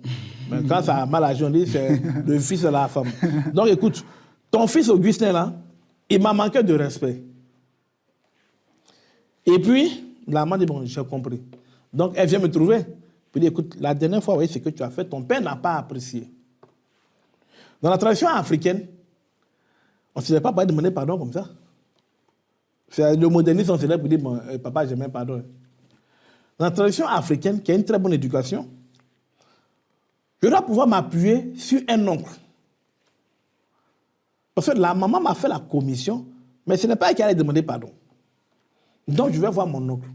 Mais quand ça a mal agi, on dit c'est le fils de la femme. Donc écoute, ton fils Augustin là, il m'a manqué de respect. Et puis, la maman dit, bon, j'ai compris. Donc elle vient me trouver. Puis dit, écoute, la dernière fois, oui, c'est que tu as fait, ton père n'a pas apprécié. Dans la tradition africaine, on ne se fait pas demander pardon comme ça. C'est le modernisme, on se lève pour dire, bon, papa, j'ai même pardon. Dans la tradition africaine, qui a une très bonne éducation, je dois pouvoir m'appuyer sur un oncle. Parce que la maman m'a fait la commission, mais ce n'est pas elle qui allait demander pardon. Donc, je vais voir mon oncle.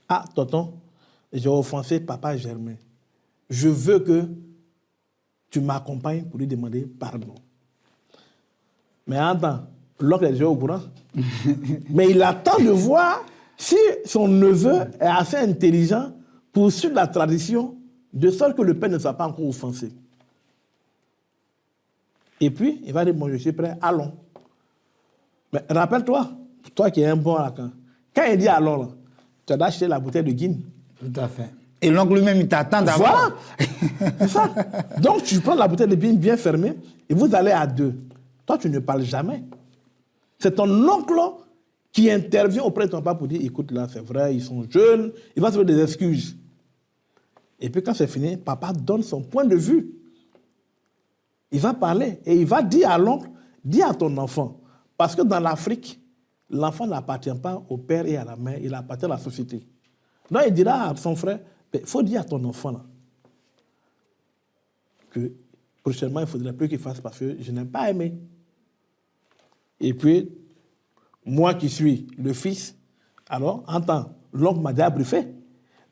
Ah, tonton, j'ai offensé papa Germain. Je veux que tu m'accompagnes pour lui demander pardon. Mais attends, l'oncle est déjà au courant. Mais il attend de voir si son neveu est assez intelligent pour suivre la tradition de sorte que le père ne soit pas encore offensé. Et puis, il va dire, bon, je suis prêt, allons. Mais rappelle-toi, toi qui es un bon racan, quand il dit allons, là, tu as acheté la bouteille de guine. Tout à fait. Et l'oncle lui-même, il t'attend d'abord. Voilà. C'est ça. Donc, tu prends la bouteille de guine bien fermée et vous allez à deux. Toi, tu ne parles jamais. C'est ton oncle qui intervient auprès de ton papa pour dire, écoute, là, c'est vrai, ils sont jeunes, il va trouver des excuses. Et puis, quand c'est fini, papa donne son point de vue. Il va parler et il va dire à l'oncle, dis à ton enfant. Parce que dans l'Afrique, l'enfant n'appartient pas au père et à la mère, il appartient à la société. Donc il dira à son frère, il faut dire à ton enfant là, que prochainement il ne faudrait plus qu'il fasse parce que je n'ai pas aimé. Et puis, moi qui suis le fils, alors, entends, l'oncle m'a déjà briefé.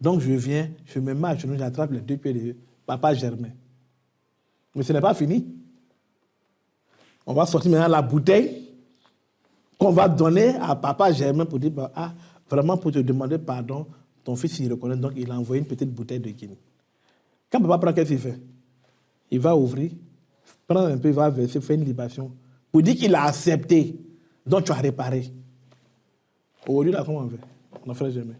Donc je viens, je me mets à genoux, j'attrape les deux pieds de papa Germain. Mais ce n'est pas fini. On va sortir maintenant la bouteille qu'on va donner à papa Germain pour dire, bah, ah, vraiment pour te demander pardon, ton fils il reconnaît, donc il a envoyé une petite bouteille de Guinée. Quand papa prend, qu'est-ce qu'il fait? Il va ouvrir, prendre un peu, il va verser, faire une libation, pour dire qu'il a accepté, donc tu as réparé. Aujourd'hui, là, comment on fait? On n'en ferait jamais.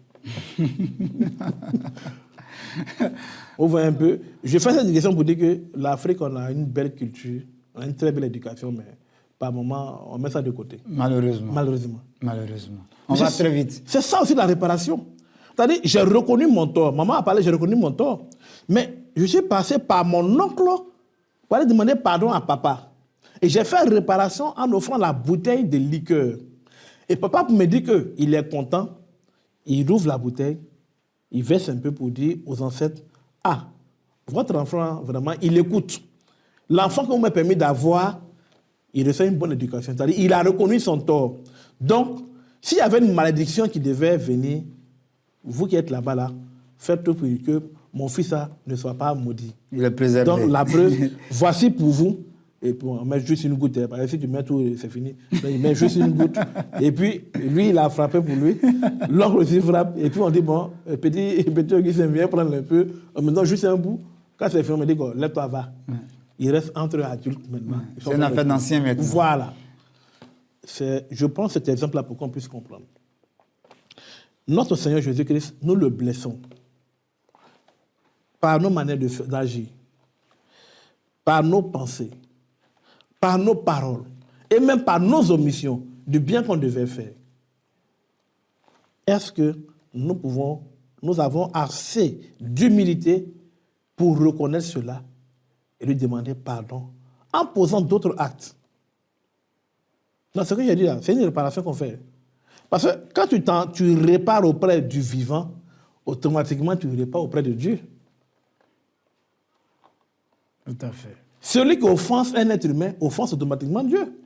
On voit un peu. Je fais cette question pour dire que l'Afrique, on a une belle culture, on a une très belle éducation, mais par moment, on met ça de côté. Malheureusement. Malheureusement. Malheureusement. On va très vite. C'est ça aussi la réparation. C'est-à-dire, j'ai reconnu mon tort. Maman a parlé, j'ai reconnu mon tort. Mais je suis passé par mon oncle pour aller demander pardon à papa. Et j'ai fait réparation en offrant la bouteille de liqueur. Et papa me dit qu'il est content. Il ouvre la bouteille, il verse un peu pour dire aux ancêtres, ah, votre enfant, vraiment, il écoute. L'enfant que vous m'avez permis d'avoir, il reçoit une bonne éducation. C'est-à-dire, il a reconnu son tort. Donc, s'il y avait une malédiction qui devait venir, vous qui êtes là-bas, là, faites tout pour que mon fils ne soit pas maudit. Il est préservé. Donc, la preuve, voici pour vous. Et puis, on met juste une goutte. Parce que si tu mets tout, c'est fini. Donc, il met juste une goutte. Et puis, lui, il a frappé pour lui. L'oncle aussi frappe. Et puis, on dit, bon, petit Augustin, viens prendre un peu. On me donne juste un bout. Quand c'est fini, on me dit, lève-toi, va. Il reste entre adultes maintenant. C'est une affaire d'ancien maintenant. Voilà. Je prends cet exemple-là pour qu'on puisse comprendre. Notre Seigneur Jésus-Christ, nous le blessons par nos manières d'agir, par nos pensées, par nos paroles et même par nos omissions du bien qu'on devait faire. Est-ce que nous avons assez d'humilité pour reconnaître cela et lui demander pardon en posant d'autres actes? Non, ce que j'ai dit là, c'est une réparation qu'on fait. Parce que quand tu répares auprès du vivant, automatiquement tu répares auprès de Dieu. Tout à fait. Celui qui offense un être humain offense automatiquement Dieu.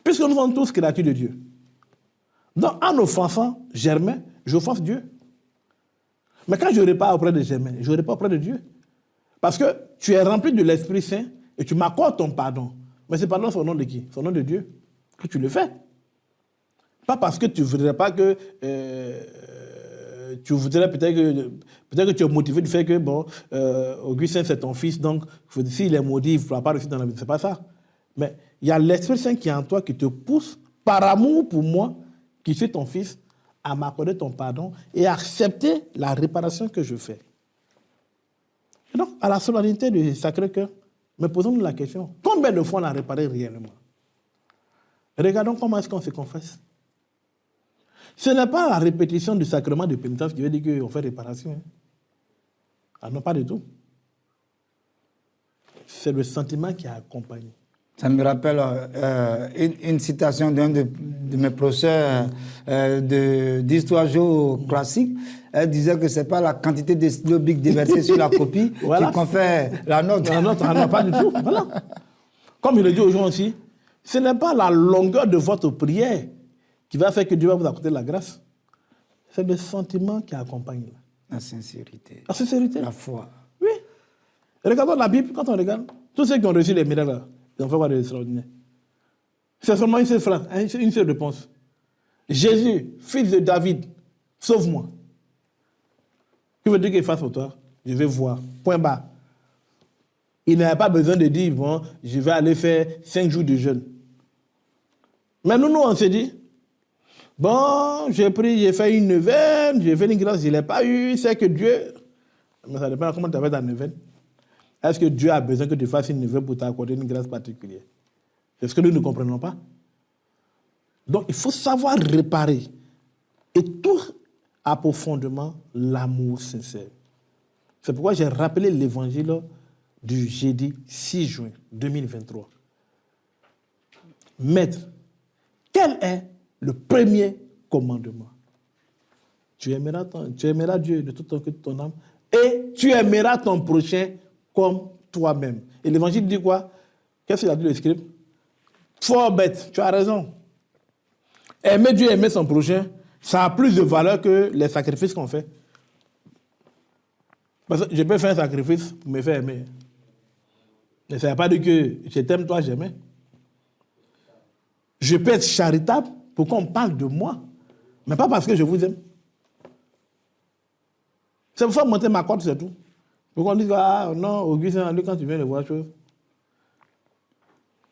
Puisque nous sommes tous créatures de Dieu. Donc, en offensant Germain, j'offense Dieu. Mais quand je n'aurai pas auprès de Germain, je n'aurai pas auprès de Dieu. Parce que tu es rempli de l'Esprit Saint et tu m'accordes ton pardon. Mais ce pardon, c'est au nom de qui? C'est au nom de Dieu que tu le fais. Pas parce que tu ne voudrais pas que... tu voudrais peut-être que tu es motivé du fait que, bon, Augustin, c'est ton fils, donc s'il est maudit, il ne pourra pas réussir dans la vie. Ce n'est pas ça. Mais il y a l'Esprit Saint qui est en toi, qui te pousse, par amour pour moi, qui suis ton fils, à m'accorder ton pardon et à accepter la réparation que je fais. Et donc, à la solennité du Sacré-Cœur, mais posons-nous la question, combien de fois on a réparé réellement? Regardons comment est-ce qu'on se confesse. Ce n'est pas la répétition du sacrement de pénitence qui veut dire qu'on fait réparation. Hein. Ah non, pas du tout. C'est le sentiment qui a accompagné. Ça me rappelle une citation d'un de mes professeurs d'histoire géo classique. Elle disait que ce n'est pas la quantité de stylo bic déversée sur la copie voilà. qui confère la note. La note, non, pas du tout. Voilà. Comme je le dis aux gens aussi, ce n'est pas la longueur de votre prière qui va faire que Dieu va vous accorder la grâce. C'est le sentiment qui accompagne. La sincérité. La sincérité. La foi. Oui. Regardons la Bible, quand on regarde, tous ceux qui ont reçu les miracles, ils ont fait quoi d'extraordinaire? C'est seulement une seule phrase, une seule réponse. Jésus, fils de David, sauve-moi. Qui veut dire qu'il fasse pour toi? Je vais voir. Point barre. Il n'avait pas besoin de dire, bon, je vais aller faire 5 jours de jeûne. Mais nous, on s'est dit, bon, j'ai pris, j'ai fait une neuvaine, j'ai fait une grâce, je ne l'ai pas eu, c'est que Dieu... Mais ça dépend de comment tu as fait ta neuvaine. Est-ce que Dieu a besoin que tu fasses une neuvaine pour t'accorder une grâce particulière? C'est ce que nous ne comprenons pas. Donc, il faut savoir réparer. Et tout a profondément l'amour sincère. C'est pourquoi j'ai rappelé l'évangile du jeudi 6 juin 2023. Maître, quel est le premier commandement? Tu aimeras Dieu de tout ton cœur, de ton âme, et tu aimeras ton prochain comme toi-même. Et l'évangile dit quoi? Qu'est-ce qu'il a dit le scribe? Fort bête, tu as raison. Aimer Dieu, aimer son prochain, ça a plus de valeur que les sacrifices qu'on fait. Parce que je peux faire un sacrifice pour me faire aimer. Mais ça ne veut pas dire que je t'aime, toi, j'aime. Je peux être charitable pour qu'on parle de moi, mais pas parce que je vous aime. C'est pour ça monter ma corde, c'est tout. Pour qu'on dise, ah non, Augustin, lui, quand tu viens le voir, chose.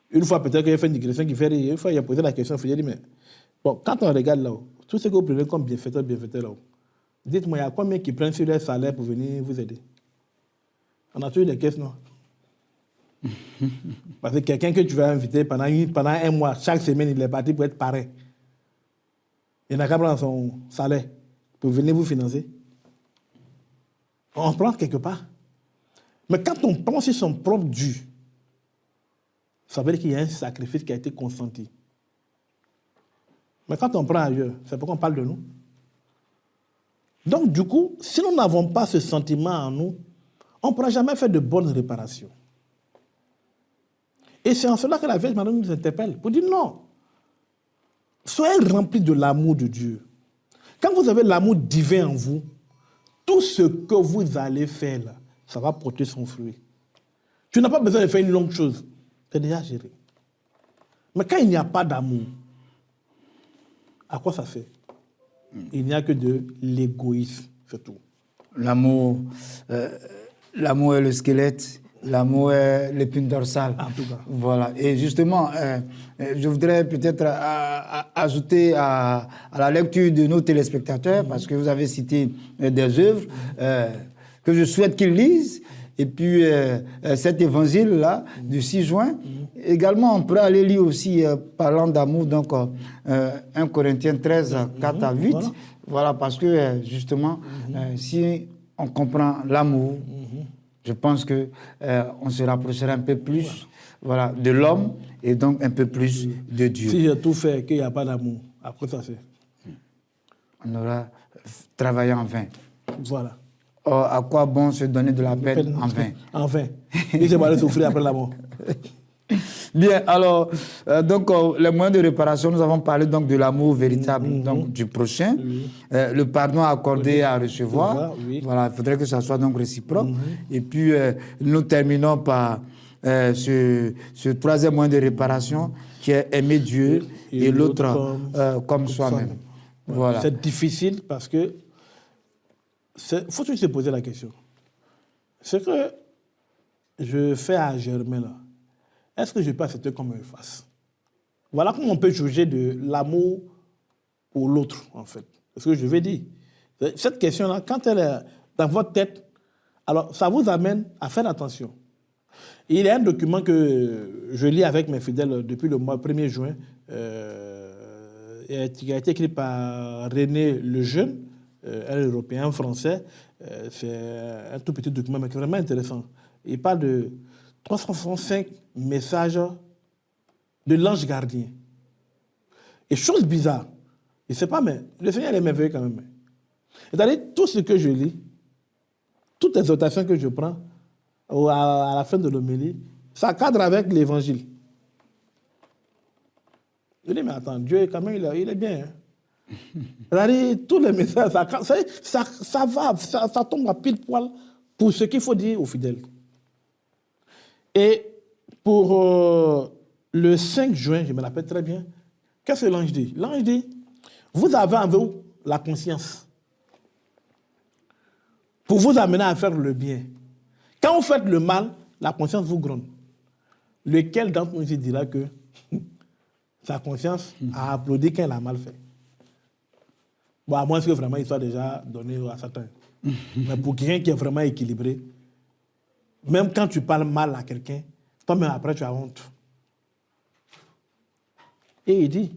Une fois, peut-être qu'il y a fait une digression qui fait rire. Une fois, il a posé la question, il a dit, mais bon, quand on regarde là-haut, tout ce que vous prenez comme bienfaiteur là-haut, dites-moi, il y a combien qui prennent sur leur salaire pour venir vous aider? On a toujours des caisses, non? Parce que quelqu'un que tu vas inviter pendant un mois, chaque semaine, il est parti pour être parrain. Il n'a qu'à prendre son salaire pour venir vous financer. On prend quelque part. Mais quand on prend sur son propre dû, ça veut dire qu'il y a un sacrifice qui a été consenti. Mais quand on prend ailleurs, c'est pourquoi on parle de nous. Donc, du coup, si nous n'avons pas ce sentiment en nous, on ne pourra jamais faire de bonnes réparations. Et c'est en cela que la Vierge Marie nous interpelle pour dire non. Soyez remplis de l'amour de Dieu. Quand vous avez l'amour divin en vous, tout ce que vous allez faire là, ça va porter son fruit. Tu n'as pas besoin de faire une longue chose. C'est déjà géré. Mais quand il n'y a pas d'amour, à quoi ça fait? Il n'y a que de l'égoïsme, c'est tout. L'amour est le squelette, l'amour est l'épine dorsale. En tout cas. Voilà. Et justement, je voudrais peut-être ajouter à la lecture de nos téléspectateurs, parce que vous avez cité des œuvres que je souhaite qu'ils lisent. Et puis, cet évangile-là, du 6 juin, également, on pourrait aller lire aussi, parlant d'amour, donc 1 Corinthiens 13, 4 à 8. Voilà, parce que, justement, si on comprend l'amour, je pense qu'on se rapprochera un peu plus voilà, de l'homme et donc un peu plus de Dieu. Si j'ai tout fait et qu'il n'y a pas d'amour, après ça c'est... On aura travaillé en vain. Voilà. Or, à quoi bon se donner de la peine en vain? En vain. Il s'est pas souffrir après la mort. Bien, alors, les moyens de réparation, nous avons parlé donc de l'amour véritable donc, du prochain, le pardon accordé à recevoir. Voilà, il faudrait que ça soit donc réciproque. Et puis, nous terminons par ce troisième moyen de réparation qui est aimer Dieu et l'autre comme soi-même. Voilà. C'est difficile parce que il faut toujours se poser la question. Ce que je fais à Germain, là, est-ce que je peux accepter comme une face? Voilà comment on peut juger de l'amour pour l'autre, en fait. C'est ce que je vais dire. Cette question-là, quand elle est dans votre tête, alors ça vous amène à faire attention. Il y a un document que je lis avec mes fidèles depuis le mois 1er juin, qui a été écrit par René Lejeune, un Européen français. C'est un tout petit document, mais qui est vraiment intéressant. Il parle de 365 messages de l'ange gardien. Et chose bizarre, je ne sais pas, mais le Seigneur est merveilleux quand même. C'est-à-dire, tout ce que je lis, toute exhortation que je prends, à la fin de l'homélie, ça cadre avec l'évangile. Je dis, mais attends, Dieu, quand même, il est bien. Hein? C'est-à-dire, tous les messages, ça tombe à pile poil pour ce qu'il faut dire aux fidèles. Et pour le 5 juin, je me rappelle très bien, qu'est-ce que l'ange dit? L'ange dit, vous avez en vous la conscience pour vous amener à faire le bien. Quand vous faites le mal, la conscience vous gronde. Lequel d'entre nous dira que sa conscience a applaudi quand elle a mal fait? Bon, à moins que vraiment il soit déjà donné à Satan. Mais pour quelqu'un qui est vraiment équilibré, même quand tu parles mal à quelqu'un, toi-même après tu as honte. Et il dit,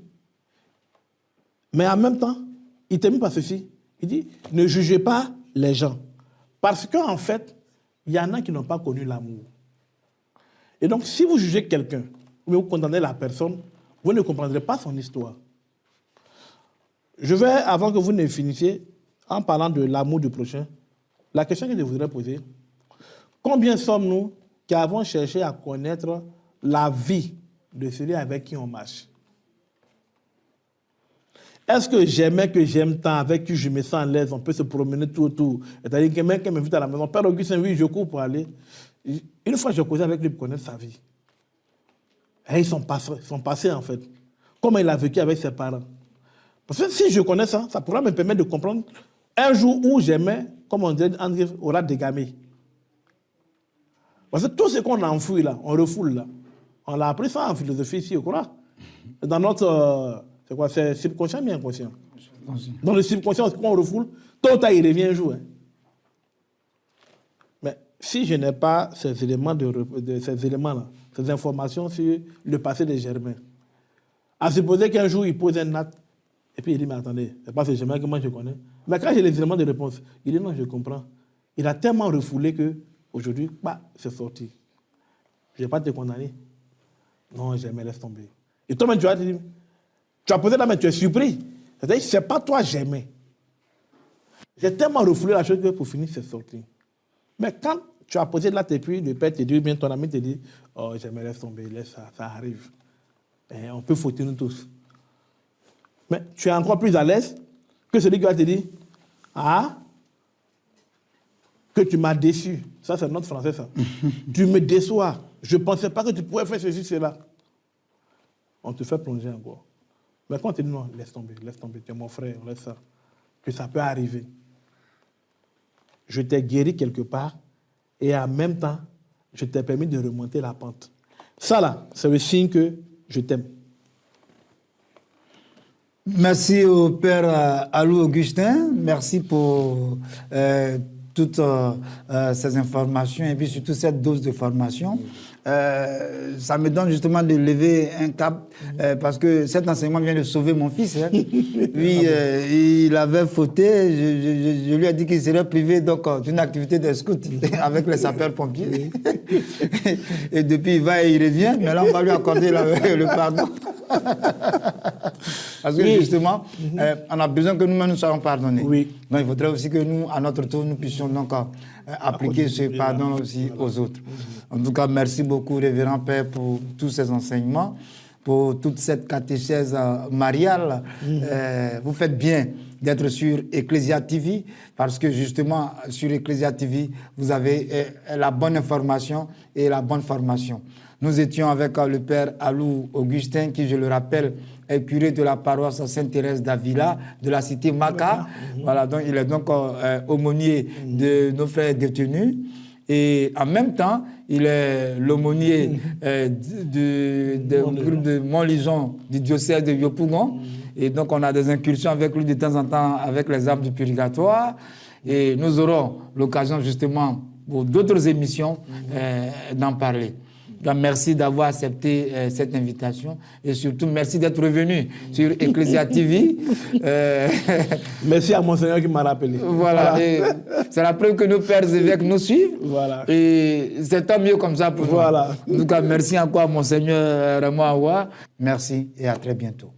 mais en même temps, il termine par ceci. Il dit, ne jugez pas les gens. Parce qu'en fait, il y en a qui n'ont pas connu l'amour. Et donc, si vous jugez quelqu'un, ou vous condamnez la personne, vous ne comprendrez pas son histoire. Je vais, avant que vous ne finissiez, en parlant de l'amour du prochain, la question que je voudrais poser, combien sommes-nous qui avons cherché à connaître la vie de celui avec qui on marche? Est-ce que j'aimais que j'aime tant, avec qui je me sens à l'aise, on peut se promener tout autour? C'est-à-dire quelqu'un qui m'invite à la maison, Père Augustin, oui, je cours pour aller. Une fois, je causais avec lui pour connaître sa vie. Et ils sont passés, en fait. Comment il a vécu avec ses parents. Parce que si je connais ça, ça pourra me permettre de comprendre un jour où j'aimais, comme on dirait, André aura dégamé. Parce que tout ce qu'on a enfoui là, on refoule là. On l'a appris ça en philosophie ici au Coran. Dans notre... c'est quoi? C'est subconscient ou inconscient? Dans le subconscient, quand on refoule, tôt ou tard, il revient un jour. Hein. Mais si je n'ai pas ces éléments-là, ces informations sur le passé de Germain, à supposer qu'un jour, il pose un acte, et puis il dit, mais attendez, c'est pas ce Germain que moi je connais. Mais quand j'ai les éléments de réponse, il dit, non, je comprends. Il a tellement refoulé qu'aujourd'hui, bah, c'est sorti. Je ne vais pas te condamner. Non, Germain, laisse tomber. Et toi-même, tu vas te dire, tu as posé là, mais tu es surpris. C'est-à-dire, ce n'est pas toi, j'aimais. J'ai tellement refoulé la chose que pour finir, c'est sorti. Mais quand tu as posé là, et puis le père te dit, bien ton ami te dit, oh, j'aimais, laisse tomber, laisse ça, ça arrive. Et on peut fauter nous tous. Mais tu es encore plus à l'aise que celui qui va te dire, ah, que tu m'as déçu. Ça, c'est notre français, ça. Tu me déçois. Je ne pensais pas que tu pouvais faire ceci, cela. On te fait plonger encore. Mais quand tu dis non, laisse tomber, tu es mon frère, laisse ça. Que ça peut arriver. Je t'ai guéri quelque part et en même temps, je t'ai permis de remonter la pente. Ça là, c'est le signe que je t'aime. Merci au Père Alou Augustin. Merci pour toutes ces informations et puis surtout cette dose de formation. Ça me donne justement de lever un cap parce que cet enseignement vient de sauver mon fils. Hein. Lui, il avait fauté. Je lui ai dit qu'il serait privé d'une activité de scout avec les sapeurs-pompiers. Et depuis, il va et il revient. Mais là, on va lui accorder le pardon. Parce que justement, on a besoin que nous-mêmes nous soyons pardonnés. Oui. Donc il faudrait aussi que nous, à notre tour, nous puissions donc appliquer ce pardon aussi aux autres. En tout cas, merci beaucoup, Révérend Père, pour tous ces enseignements, pour toute cette catéchèse mariale. Vous faites bien d'être sur Ecclesia TV, parce que justement, sur Ecclesia TV, vous avez la bonne information et la bonne formation. Nous étions avec le Père Alou Augustin, qui, je le rappelle, est curé de la paroisse Sainte-Thérèse d'Avila, de la cité Maca. Voilà, donc il est donc aumônier de nos frères détenus. Et en même temps, il est l'aumônier du groupe de Montlison, du diocèse de Yopougon. Et donc, on a des incursions avec lui de temps en temps avec les âmes du purgatoire. Et nous aurons l'occasion, justement, pour d'autres émissions, d'en parler. Donc, merci d'avoir accepté cette invitation et surtout merci d'être revenu sur Ecclesia TV. Merci à Monseigneur qui m'a rappelé. Voilà. C'est la preuve que nos pères évêques nous suivent. Voilà. Et c'est tant mieux comme ça pour voilà. nous. En tout cas, merci encore à Monseigneur Raymond Awa. Merci et à très bientôt.